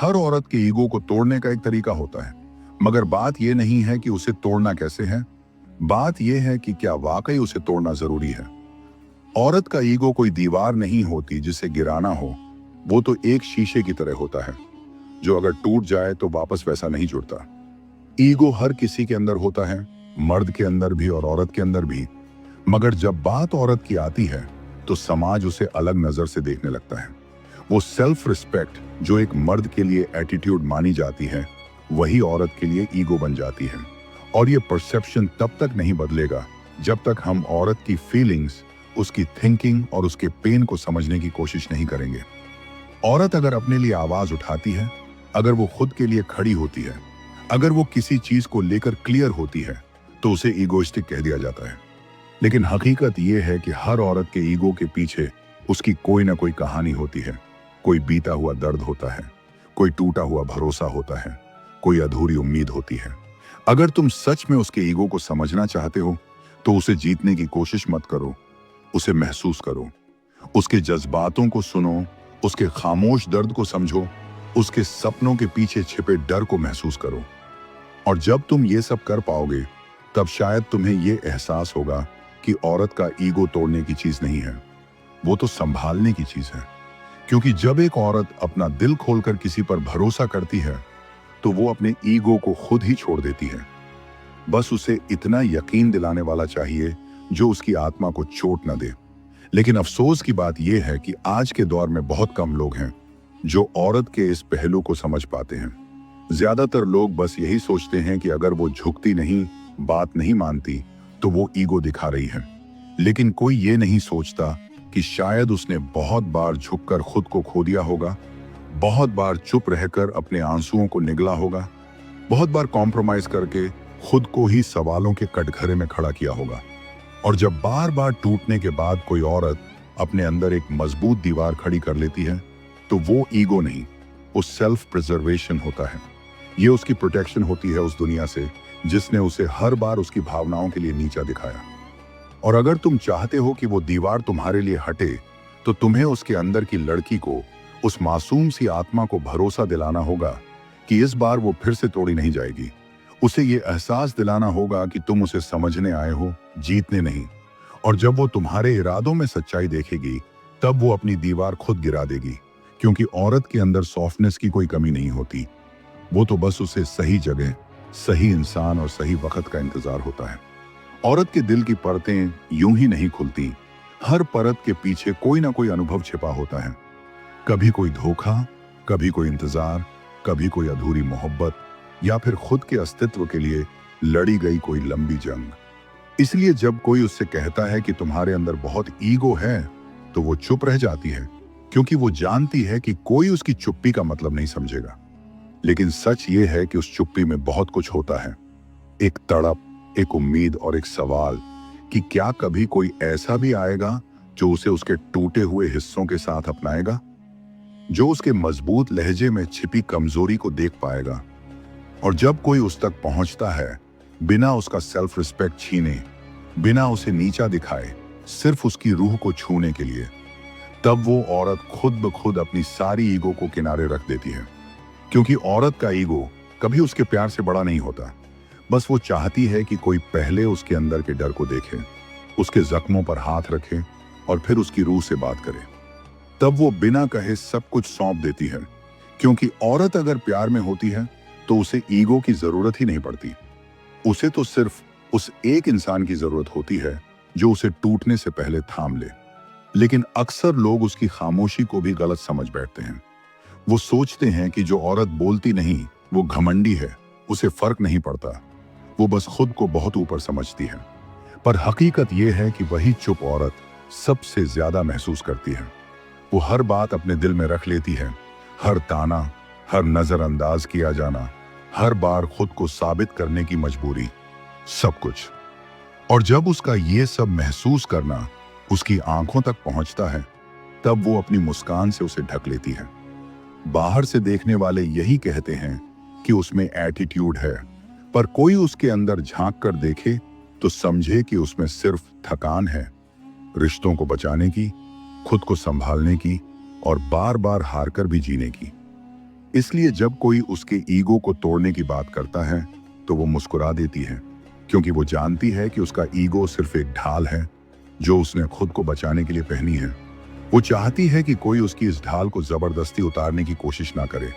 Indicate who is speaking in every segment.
Speaker 1: हर औरत के ईगो को तोड़ने का एक तरीका होता है, मगर बात यह नहीं है कि उसे तोड़ना कैसे है। बात यह है कि क्या वाकई उसे तोड़ना जरूरी है। औरत का ईगो कोई दीवार नहीं होती जिसे गिराना हो। वो तो एक शीशे की तरह होता है जो अगर टूट जाए तो वापस वैसा नहीं जुड़ता। ईगो हर किसी के अंदर होता है, मर्द के अंदर भी और औरत के अंदर भी। मगर जब बात औरत की आती है तो समाज उसे अलग नजर से देखने लगता है। वो सेल्फ रिस्पेक्ट जो एक मर्द के लिए एटीट्यूड मानी जाती है, वही औरत के लिए ईगो बन जाती है। और ये परसेप्शन तब तक नहीं बदलेगा जब तक हम औरत की फीलिंग्स, उसकी थिंकिंग और उसके पेन को समझने की कोशिश नहीं करेंगे। औरत अगर अपने लिए आवाज उठाती है, अगर वो खुद के लिए खड़ी होती है, अगर वो किसी चीज को लेकर क्लियर होती है, तो उसे ईगोइस्टिक कह दिया जाता है। लेकिन हकीकत यह है कि हर औरत के ईगो के पीछे उसकी कोई ना कोई कहानी होती है। कोई बीता हुआ दर्द होता है, कोई टूटा हुआ भरोसा होता है, कोई अधूरी उम्मीद होती है। अगर तुम सच में उसके ईगो को समझना चाहते हो तो उसे जीतने की कोशिश मत करो, उसे महसूस करो। उसके जज्बातों को सुनो, उसके खामोश दर्द को समझो, उसके सपनों के पीछे छिपे डर को महसूस करो। और जब तुम ये सब कर पाओगे तब शायद तुम्हें ये एहसास होगा कि औरत का ईगो तोड़ने की चीज नहीं है, वो तो संभालने की चीज है। क्योंकि जब एक औरत अपना दिल खोलकर किसी पर भरोसा करती है तो वो अपने ईगो को खुद ही छोड़ देती है। बस उसे इतना यकीन दिलाने वाला चाहिए जो उसकी आत्मा को चोट न दे। लेकिन अफसोस की बात यह है कि आज के दौर में बहुत कम लोग हैं जो औरत के इस पहलू को समझ पाते हैं। ज्यादातर लोग बस यही सोचते हैं कि अगर वो झुकती नहीं, बात नहीं मानती, तो वो ईगो दिखा रही है। लेकिन कोई ये नहीं सोचता कि शायद उसने बहुत बार झुककर खुद को खो दिया होगा, बहुत बार चुप रहकर अपने आंसुओं को निगला होगा, बहुत बार कॉम्प्रोमाइज करके खुद को ही सवालों के कटघरे में खड़ा किया होगा। और जब बार बार टूटने के बाद कोई औरत अपने अंदर एक मजबूत दीवार खड़ी कर लेती है तो वो ईगो नहीं, वो सेल्फ प्रिजर्वेशन होता है। ये उसकी प्रोटेक्शन होती है उस दुनिया से जिसने उसे हर बार उसकी भावनाओं के लिए नीचा दिखाया। और अगर तुम चाहते हो कि वो दीवार तुम्हारे लिए हटे तो तुम्हें उसके अंदर की लड़की को, उस मासूम सी आत्मा को भरोसा दिलाना होगा कि इस बार वो फिर से तोड़ी नहीं जाएगी। उसे ये एहसास दिलाना होगा कि तुम उसे समझने आए हो, जीतने नहीं। और जब वो तुम्हारे इरादों में सच्चाई देखेगी तब वो अपनी दीवार खुद गिरा देगी। क्योंकि औरत के अंदर सॉफ्टनेस की कोई कमी नहीं होती, वो तो बस उसे सही जगह, सही इंसान और सही वक्त का इंतजार होता है। औरत के दिल की परतें यूं ही नहीं खुलती, हर परत के पीछे कोई ना कोई अनुभव छिपा होता है। कभी कोई धोखा, कभी कोई इंतजार, कभी कोई अधूरी मोहब्बत, या फिर खुद के अस्तित्व के लिए लड़ी गई कोई लंबी जंग। इसलिए जब कोई उससे कहता है कि तुम्हारे अंदर बहुत ईगो है तो वो चुप रह जाती है, क्योंकि वो जानती है कि कोई उसकी चुप्पी का मतलब नहीं समझेगा। लेकिन सच ये है कि उस चुप्पी में बहुत कुछ होता है, एक तड़प, एक उम्मीद और एक सवाल कि क्या कभी कोई ऐसा भी आएगा जो उसे उसके टूटे हुए हिस्सों के साथ अपनाएगा, जो उसके मजबूत लहजे में छिपी कमजोरी को देख पाएगा। और जब कोई उस तक पहुंचता है बिना उसका सेल्फ रिस्पेक्ट छीने, बिना उसे नीचा दिखाए, सिर्फ उसकी रूह को छूने के लिए, तब वो औरत खुद ब खुद अपनी सारी ईगो को किनारे रख देती है। क्योंकि औरत का ईगो कभी उसके प्यार से बड़ा नहीं होता। बस वो चाहती है कि कोई पहले उसके अंदर के डर को देखे, उसके जख्मों पर हाथ रखे और फिर उसकी रूह से बात करे। तब वो बिना कहे सब कुछ सौंप देती है। क्योंकि औरत अगर प्यार में होती है तो उसे ईगो की जरूरत ही नहीं पड़ती। उसे तो सिर्फ उस एक इंसान की जरूरत होती है जो उसे टूटने से पहले थाम ले। लेकिन अक्सर लोग उसकी खामोशी को भी गलत समझ बैठते हैं। वो सोचते हैं कि जो औरत बोलती नहीं वो घमंडी है, उसे फर्क नहीं पड़ता, वो बस खुद को बहुत ऊपर समझती है। पर हकीकत यह है कि वही चुप औरत सबसे ज्यादा महसूस करती है। वो हर बात अपने दिल में रख लेती है, हर ताना, हर नजरअंदाज किया जाना, हर बार खुद को साबित करने की मजबूरी, सब कुछ। और जब उसका ये सब महसूस करना उसकी आंखों तक पहुंचता है तब वो अपनी मुस्कान से उसे ढक लेती है। बाहर से देखने वाले यही कहते हैं कि उसमें एटीट्यूड है, पर कोई उसके अंदर झांक कर देखे तो समझे कि उसमें सिर्फ थकान है, रिश्तों को बचाने की, खुद को संभालने की और बार बार हारकर भी जीने की। इसलिए जब कोई उसके ईगो को तोड़ने की बात करता है तो वो मुस्कुरा देती है, क्योंकि वो जानती है कि उसका ईगो सिर्फ एक ढाल है जो उसने खुद को बचाने के लिए पहनी है। वो चाहती है कि कोई उसकी इस ढाल को जबरदस्ती उतारने की कोशिश ना करे,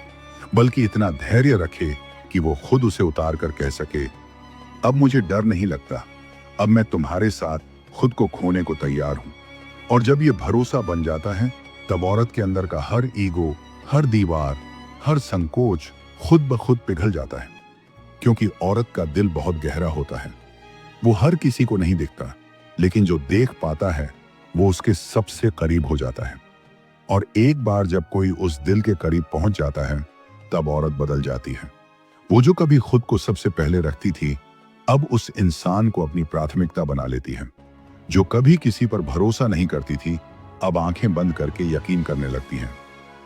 Speaker 1: बल्कि इतना धैर्य रखे कि वो खुद उसे उतार कर कह सके, अब मुझे डर नहीं लगता, अब मैं तुम्हारे साथ खुद को खोने को तैयार हूं। और जब ये भरोसा बन जाता है, तब औरत के अंदर का हर ईगो, हर दीवार, हर संकोच खुद ब खुद पिघल जाता है। क्योंकि औरत का दिल बहुत गहरा होता है। वो हर किसी को नहीं दिखता, लेकिन जो देख पाता है वो उसके सबसे करीब हो जाता है। और एक बार जब कोई उस दिल के करीब पहुंच जाता है, तब औरत बदल जाती है। वो जो कभी खुद को सबसे पहले रखती थी, अब उस इंसान को अपनी प्राथमिकता बना लेती है। जो कभी किसी पर भरोसा नहीं करती थी, अब आंखें बंद करके यकीन करने लगती है।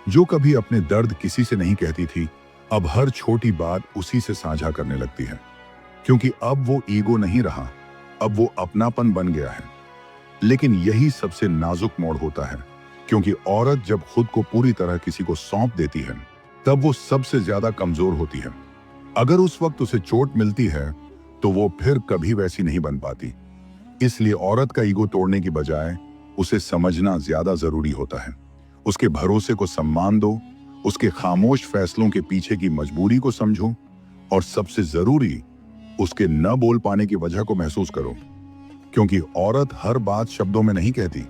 Speaker 1: जो कभी अपने दर्द किसी से नहीं कहती थी, अब हर छोटी बात उसी से साझा करने लगती है। क्योंकि अब वो ईगो नहीं रहा, अब वो अपनापन बन गया है। लेकिन यही सबसे नाजुक मोड़ होता है, क्योंकि औरत जब खुद को पूरी तरह किसी को सौंप देती है, तब वो सबसे ज्यादा कमजोर होती है। अगर उस वक्त उसे चोट मिलती है, तो वो फिर कभी वैसी नहीं बन पाती। इसलिए औरत का ईगो तोड़ने की बजाय उसे समझना ज्यादा जरूरी होता है। उसके भरोसे को सम्मान दो, उसके खामोश फैसलों के पीछे की मजबूरी को समझो, और सबसे जरूरी, उसके न बोल पाने की वजह को महसूस करो। क्योंकि औरत हर बात शब्दों में नहीं कहती,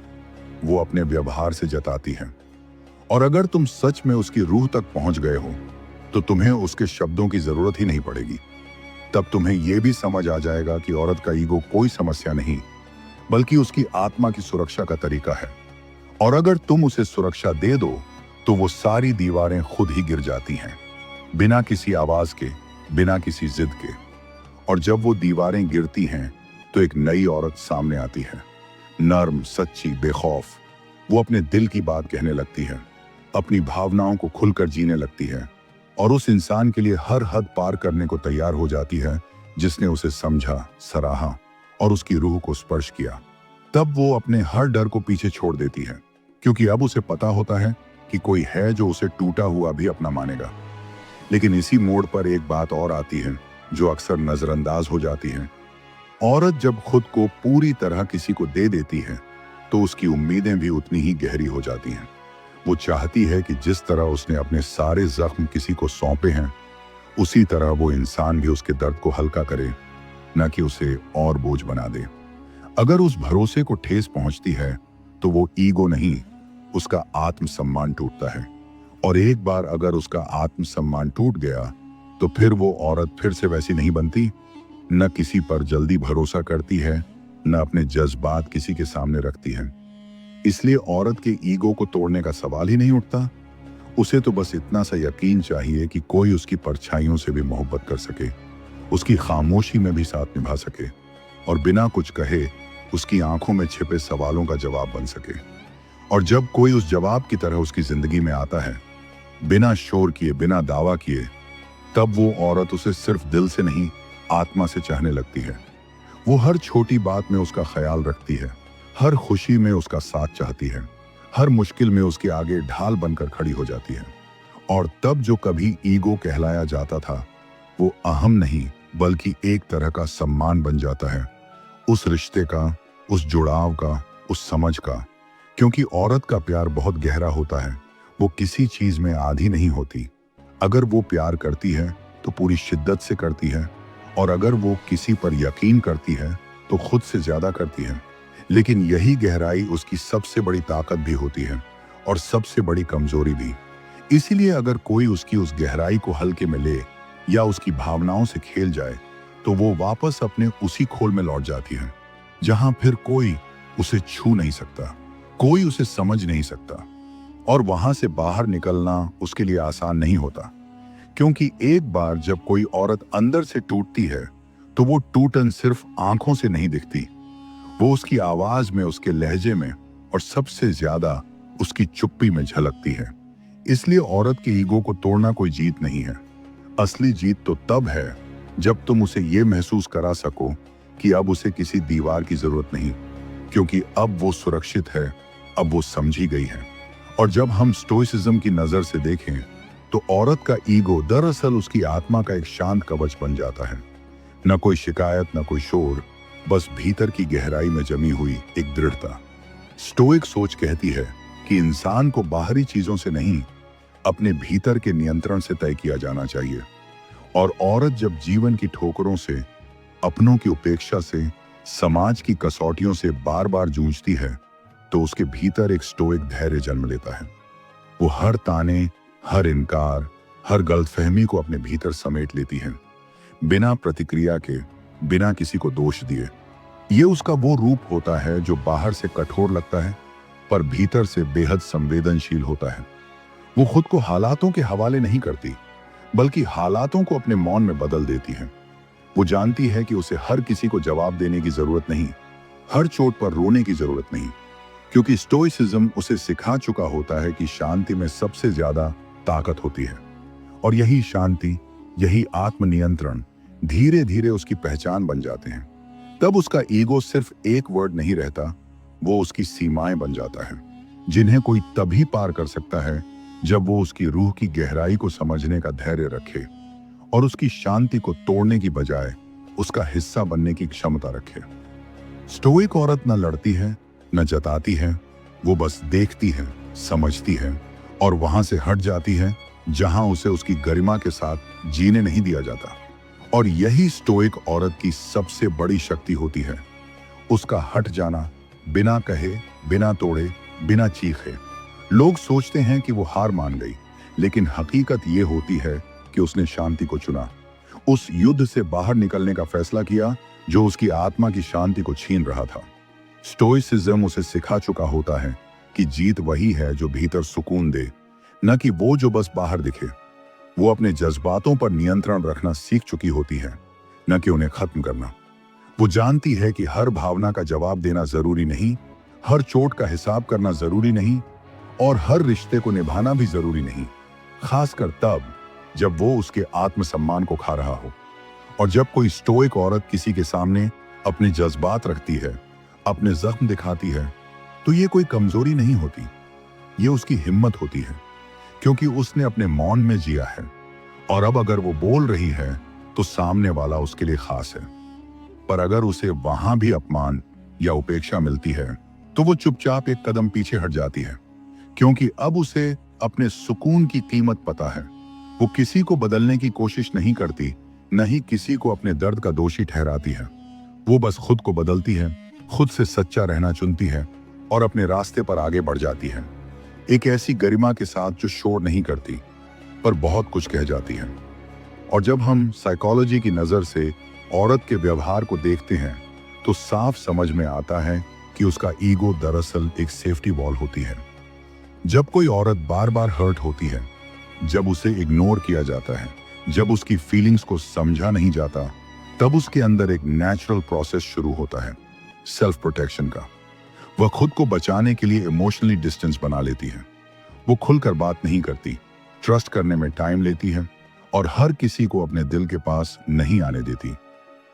Speaker 1: वो अपने व्यवहार से जताती है। और अगर तुम सच में उसकी रूह तक पहुंच गए हो, तो तुम्हें उसके शब्दों की जरूरत ही नहीं पड़ेगी। तब तुम्हें यह भी समझ आ जाएगा कि औरत का ईगो कोई समस्या नहीं, बल्कि उसकी आत्मा की सुरक्षा का तरीका है। और अगर तुम उसे सुरक्षा दे दो, तो वो सारी दीवारें खुद ही गिर जाती हैं, बिना किसी आवाज के, बिना किसी जिद के। और जब वो दीवारें गिरती हैं, तो एक नई औरत सामने आती है, नर्म, सच्ची, बेखौफ। वो अपने दिल की बात कहने लगती है, अपनी भावनाओं को खुलकर जीने लगती है, और उस इंसान के लिए हर हद पार करने को तैयार हो जाती है जिसने उसे समझा, सराहा और उसकी रूह को स्पर्श किया। तब वो अपने हर डर को पीछे छोड़ देती है, क्योंकि अब उसे पता होता है कि कोई है जो उसे टूटा हुआ भी अपना मानेगा। लेकिन इसी मोड़ पर एक बात और आती है जो अक्सर नजरअंदाज हो जाती है। औरत जब खुद को पूरी तरह किसी को दे देती है, तो उसकी उम्मीदें भी उतनी ही गहरी हो जाती हैं। वो चाहती है कि जिस तरह उसने अपने सारे जख्म किसी को सौंपे हैं, उसी तरह वो इंसान भी उसके दर्द को हल्का करे, न कि उसे और बोझ बना दे। अगर उस भरोसे को ठेस पहुंचती है, तो वो ईगो नहीं, उसका आत्मसम्मान टूटता है। और एक बार अगर उसका आत्मसम्मान टूट गया, तो फिर वो औरत फिर से वैसी नहीं बनती। न किसी पर जल्दी भरोसा करती है, न अपने जज्बात किसी के सामने रखती है। इसलिए औरत के ईगो को तोड़ने का सवाल ही नहीं उठता। उसे तो बस इतना सा यकीन चाहिए कि कोई उसकी परछाइयों से भी मोहब्बत कर सके, उसकी खामोशी में भी साथ निभा सके, और बिना कुछ कहे उसकी आंखों में छिपे सवालों का जवाब बन सके। और जब कोई उस जवाब की तरह उसकी जिंदगी में आता है, बिना शोर किए, बिना दावा किए, तब वो औरत उसे सिर्फ दिल से नहीं, आत्मा से चाहने लगती है। वो हर छोटी बात में उसका ख्याल रखती है, हर खुशी में उसका साथ चाहती है, हर मुश्किल में उसके आगे ढाल बनकर खड़ी हो जाती है। और तब जो कभी ईगो कहलाया जाता था, वो अहम नहीं, बल्कि एक तरह का सम्मान बन जाता है, उस रिश्ते का, उस जुड़ाव का, उस समझ का। क्योंकि औरत का प्यार बहुत गहरा होता है, वो किसी चीज में आधी नहीं होती। अगर वो प्यार करती है तो पूरी शिद्दत से करती है, और अगर वो किसी पर यकीन करती है तो खुद से ज्यादा करती है। लेकिन यही गहराई उसकी सबसे बड़ी ताकत भी होती है, और सबसे बड़ी कमजोरी भी। इसीलिए अगर कोई उसकी उस गहराई को हल्के में ले या उसकी भावनाओं से खेल जाए, तो वो वापस अपने उसी खोल में लौट जाती है, जहां फिर कोई उसे छू नहीं सकता, कोई उसे समझ नहीं सकता। और वहां से बाहर निकलना उसके लिए आसान नहीं होता। क्योंकि एक बार जब कोई औरत अंदर से टूटती है, तो वो टूटन सिर्फ आंखों से नहीं दिखती, वो उसकी आवाज में, उसके लहजे में, और सबसे ज्यादा उसकी चुप्पी में झलकती है। इसलिए औरत के ईगो को तोड़ना कोई जीत नहीं है। असली जीत तो तब है जब तुम उसे ये महसूस करा सको कि अब उसे किसी दीवार की जरूरत नहीं, क्योंकि अब वो सुरक्षित है, अब वो समझी गई है। और जब हम स्टोइसिज्म की नजर से देखें, तो औरत का ईगो दरअसल उसकी आत्मा का एक शांत कवच बन जाता है। न कोई शिकायत, न कोई शोर, बस भीतर की गहराई में जमी हुई एक दृढ़ता। स्टोइक सोच कहती है कि इंसान को बाहरी चीजों से नहीं, अपने भीतर के नियंत्रण से तय किया जाना चाहिए। और औरत जब जीवन की ठोकरों से, अपनों की उपेक्षा से, समाज की कसौटियों से बार बार जूझती है, तो उसके भीतर एक स्टोइक धैर्य जन्म लेता है। वो हर ताने, हर इनकार, हर गलतफहमी को अपने भीतर समेट लेती है, बिना प्रतिक्रिया के, बिना किसी को दोष दिए। ये उसका वो रूप होता है जो बाहर से कठोर लगता है, पर भीतर से बेहद संवेदनशील होता है। वो खुद को हालातों के हवाले नहीं करती, बल्कि हालातों को अपने मौन में बदल देती है। वो जानती है कि उसे हर किसी को जवाब देने की जरूरत नहीं, हर चोट पर रोने की जरूरत नहीं, क्योंकि स्टोइसिज्म उसे सिखा चुका होता है कि शांति में सबसे ज्यादा ताकत होती है। और यही शांति, यही आत्मनियंत्रण धीरे धीरे उसकी पहचान बन जाते हैं। तब उसका ईगो सिर्फ एक वर्ड नहीं रहता, वो उसकी सीमाएं बन जाता है, जिन्हें कोई तभी पार कर सकता है जब वो उसकी रूह की गहराई को समझने का धैर्य रखे और उसकी शांति को तोड़ने की बजाय उसका हिस्सा बनने की क्षमता रखे। स्टोइक औरत न लड़ती है, न जताती है, वो बस देखती है, समझती है और वहां से हट जाती है जहां उसे उसकी गरिमा के साथ जीने नहीं दिया जाता। और यही स्टोइक औरत की सबसे बड़ी शक्ति होती है, उसका हट जाना, बिना कहे, बिना तोड़े, बिना चीखे। लोग सोचते हैं कि वो हार मान गई, लेकिन हकीकत ये होती है कि उसने शांति को चुना, उस युद्ध से बाहर निकलने का फैसला किया जो उसकी आत्मा की शांति को छीन रहा था। स्टोइसिज्म उसे सिखा चुका होता है कि जीत वही है जो भीतर सुकून दे, न कि वो जो बस बाहर दिखे। वो अपने जज्बातों पर नियंत्रण रखना सीख चुकी होती है, न कि उन्हें खत्म करना। वो जानती है कि हर भावना का जवाब देना जरूरी नहीं, हर चोट का हिसाब करना जरूरी नहीं और हर रिश्ते को निभाना भी जरूरी नहीं, खासकर तब जब वो उसके आत्मसम्मान को खा रहा हो। और जब कोई स्टोइक औरत किसी के सामने अपने जज्बात रखती है, अपने जख्म दिखाती है, तो ये कोई कमजोरी नहीं होती, ये उसकी हिम्मत होती है, क्योंकि उसने अपने मौन में जिया है। और अब अगर वो बोल रही है तो सामने वाला उसके लिए खास है। पर अगर उसे वहां भी अपमान या उपेक्षा मिलती है तो वो चुपचाप एक कदम पीछे हट जाती है, क्योंकि अब उसे अपने सुकून की कीमत पता है। वो किसी को बदलने की कोशिश नहीं करती, न ही किसी को अपने दर्द का दोषी ठहराती है। वो बस खुद को बदलती है, खुद से सच्चा रहना चुनती है और अपने रास्ते पर आगे बढ़ जाती है, एक ऐसी गरिमा के साथ जो शोर नहीं करती पर बहुत कुछ कह जाती है। और जब हम साइकोलॉजी की नजर से औरत के व्यवहार को देखते हैं तो साफ समझ में आता है कि उसका ईगो दरअसल एक सेफ्टी वॉल होती है। जब कोई औरत बार बार हर्ट होती है, जब उसे इग्नोर किया जाता है, जब उसकी फीलिंग्स को समझा नहीं जाता, तब उसके अंदर एक नेचुरल प्रोसेस शुरू होता है, सेल्फ प्रोटेक्शन का। वह खुद को बचाने के लिए इमोशनली डिस्टेंस बना लेती है। वो खुलकर बात नहीं करती, ट्रस्ट करने में टाइम लेती है और हर किसी को अपने दिल के पास नहीं आने देती।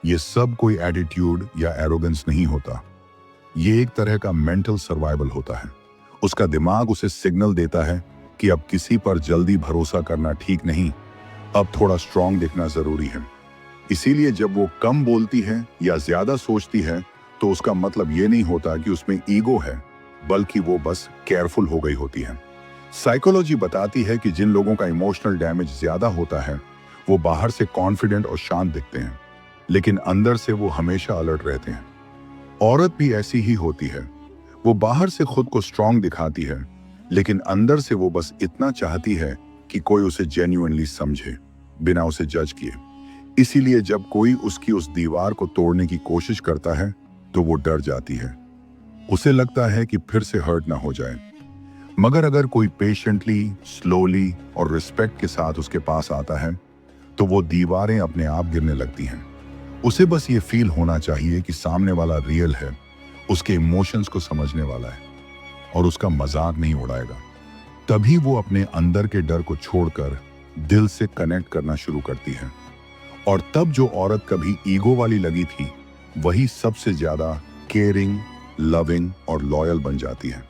Speaker 1: ये सब कोई एटीट्यूड या एरोगेंस नहीं होता, ये एक तरह का मेंटल सर्वाइवल होता है। उसका दिमाग उसे सिग्नल देता है कि अब किसी पर जल्दी भरोसा करना ठीक नहीं, अब थोड़ा स्ट्रांग दिखना जरूरी है। इसीलिए जब वो कम बोलती है या ज्यादा सोचती है तो उसका मतलब ये नहीं होता कि उसमें ईगो है, बल्कि वो बस केयरफुल हो गई होती है। साइकोलॉजी बताती है कि जिन लोगों का इमोशनल डैमेज ज्यादा होता है वो बाहर से कॉन्फिडेंट और शांत दिखते हैं, लेकिन अंदर से वो हमेशा अलर्ट रहते हैं। औरत भी ऐसी ही होती है, वो बाहर से खुद को स्ट्रांग दिखाती है, लेकिन अंदर से वो बस इतना चाहती है कि कोई उसे जेन्युइनली समझे, बिना उसे जज किए। इसीलिए जब कोई उसकी उस दीवार को तोड़ने की कोशिश करता है तो वो डर जाती है, उसे लगता है कि फिर से हर्ट ना हो जाए। मगर अगर कोई पेशेंटली, स्लोली और रिस्पेक्ट के साथ उसके पास आता है तो वो दीवारें अपने आप गिरने लगती हैं। उसे बस ये फील होना चाहिए कि सामने वाला रियल है, उसके इमोशंस को समझने वाला है और उसका मजाक नहीं उड़ाएगा। तभी वो अपने अंदर के डर को छोड़कर दिल से कनेक्ट करना शुरू करती है। और तब जो औरत कभी ईगो वाली लगी थी, वही सबसे ज्यादा केयरिंग, लविंग और लॉयल बन जाती है।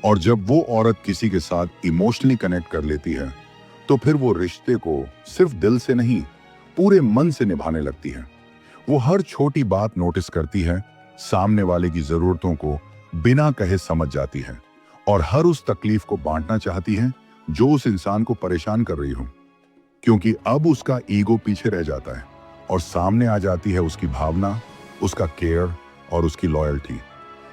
Speaker 1: और जब वो औरत किसी के साथ इमोशनली कनेक्ट कर लेती है तो फिर वो रिश्ते को सिर्फ दिल से नहीं, पूरे मन से निभाने लगती है। वो हर छोटी बात नोटिस करती है, सामने वाले की जरूरतों को बिना कहे समझ जाती है और हर उस तकलीफ को बांटना चाहती है जो उस इंसान को परेशान कर रही हो, क्योंकि अब उसका ईगो पीछे रह जाता है और सामने आ जाती है उसकी भावना, उसका केयर और उसकी लॉयल्टी।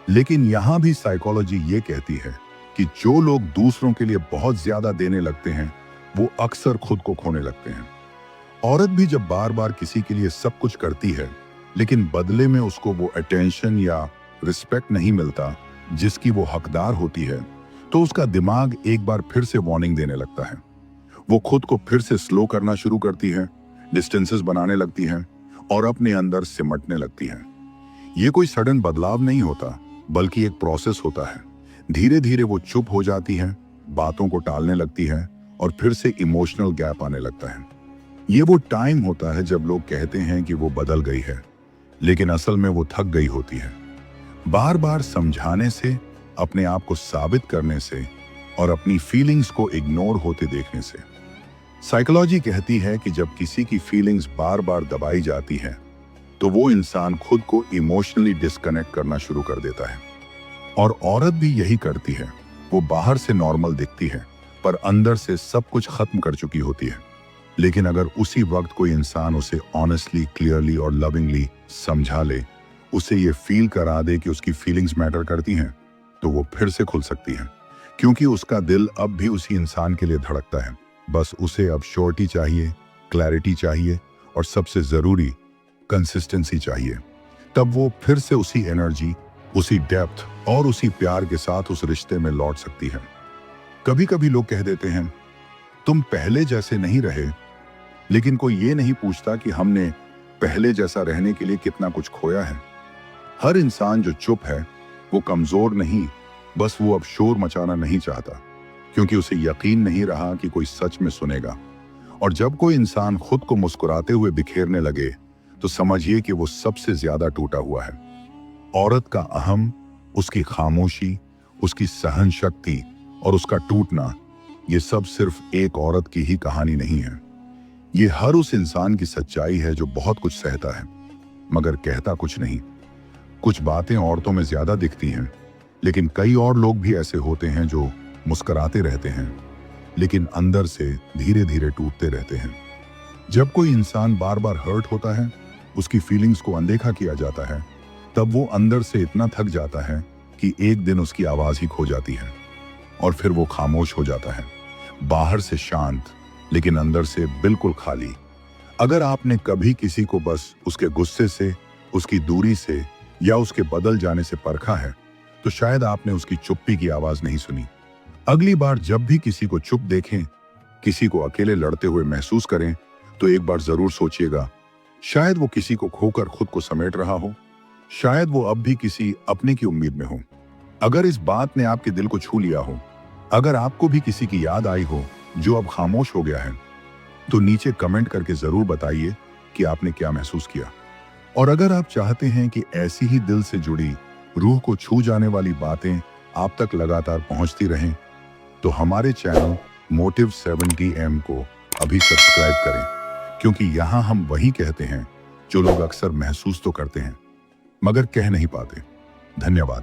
Speaker 1: लेकिन यहां भी साइकोलॉजी ये कहती है कि जो लोग दूसरों के लिए बहुत ज्यादा देने लगते हैं वो अक्सर खुद को खोने लगते हैं। औरत भी जब बार बार किसी के लिए सब कुछ करती है लेकिन बदले में उसको वो अटेंशन या रिस्पेक्ट नहीं मिलता जिसकी वो हकदार होती है, तो उसका दिमाग एक बार फिर से वार्निंग देने लगता है। वो खुद को फिर से स्लो करना शुरू करती है, डिस्टेंसेस बनाने लगती है और अपने अंदर सिमटने लगती है। ये कोई सडन बदलाव नहीं होता, बल्कि एक प्रोसेस होता है। धीरे धीरे वो चुप हो जाती है, बातों को टालने लगती है और फिर से इमोशनल गैप आने लगता है। ये वो टाइम होता है जब लोग कहते हैं कि वो बदल गई है, लेकिन असल में वो थक गई होती है। बार बार समझाने से, अपने आप को साबित करने से और अपनी फीलिंग्स को इग्नोर होते देखने से। साइकोलॉजी कहती है कि जब किसी की फीलिंग्स बार बार दबाई जाती है तो वो इंसान खुद को इमोशनली डिस्कनेक्ट करना शुरू कर देता है। और औरत भी यही करती है। वो बाहर से नॉर्मल दिखती है पर अंदर से सब कुछ खत्म कर चुकी होती है। लेकिन अगर उसी वक्त कोई इंसान उसे ऑनेस्टली, क्लियरली और लविंगली समझा ले, उसे ये फील करा दे कि उसकी फीलिंग्स मैटर करती हैं, तो वो फिर से खुल सकती है, क्योंकि उसका दिल अब भी उसी इंसान के लिए धड़कता है। बस उसे अब श्योरिटी चाहिए, क्लैरिटी चाहिए और सबसे जरूरी कंसिस्टेंसी चाहिए। तब वो फिर से उसी एनर्जी, उसी डेप्थ और उसी प्यार के साथ उस रिश्ते में लौट सकती है। कभी कभी लोग कह देते हैं तुम पहले जैसे नहीं रहे, लेकिन कोई ये नहीं पूछता कि हमने पहले जैसा रहने के लिए कितना कुछ खोया है। हर इंसान जो चुप है वो कमजोर नहीं, बस वो अब शोर मचाना नहीं चाहता, क्योंकि उसे यकीन नहीं रहा कि कोई सच में सुनेगा। और जब कोई इंसान खुद को मुस्कुराते हुए बिखेरने लगे तो समझिए कि वो सबसे ज्यादा टूटा हुआ है। औरत का अहम, उसकी खामोशी, उसकी सहन शक्ति और उसका टूटना, ये सब सिर्फ एक औरत की ही कहानी नहीं है। ये हर उस इंसान की सच्चाई है जो बहुत कुछ सहता है मगर कहता कुछ नहीं। कुछ बातें औरतों में ज्यादा दिखती हैं, लेकिन कई और लोग भी ऐसे होते हैं जो मुस्कुराते रहते हैं लेकिन अंदर से धीरे धीरे टूटते रहते हैं। जब कोई इंसान बार बार हर्ट होता है, उसकी फीलिंग्स को अनदेखा किया जाता है, तब वो अंदर से इतना थक जाता है कि एक दिन उसकी आवाज ही खो जाती है और फिर वो खामोश हो जाता है, बाहर से शांत लेकिन अंदर से बिल्कुल खाली। अगर आपने कभी किसी को बस उसके गुस्से से, उसकी दूरी से या उसके बदल जाने से परखा है, तो शायद आपने उसकी चुप्पी की आवाज नहीं सुनी। अगली बार जब भी किसी को चुप देखें, किसी को अकेले लड़ते हुए महसूस करें, तो एक बार जरूर सोचिएगा, शायद वो किसी को खोकर खुद को समेट रहा हो, शायद वो अब भी किसी अपने की उम्मीद में हो। अगर इस बात ने आपके दिल को छू लिया हो, अगर आपको भी किसी की याद आई हो जो अब खामोश हो गया है, तो नीचे कमेंट करके जरूर बताइए कि आपने क्या महसूस किया। और अगर आप चाहते हैं कि ऐसी ही दिल से जुड़ी, रूह को छू जाने वाली बातें आप तक लगातार पहुंचती रहें, तो हमारे चैनल मोटिव 70M को अभी सब्सक्राइब करें, क्योंकि यहां हम वही कहते हैं जो लोग अक्सर महसूस तो करते हैं मगर कह नहीं पाते। धन्यवाद।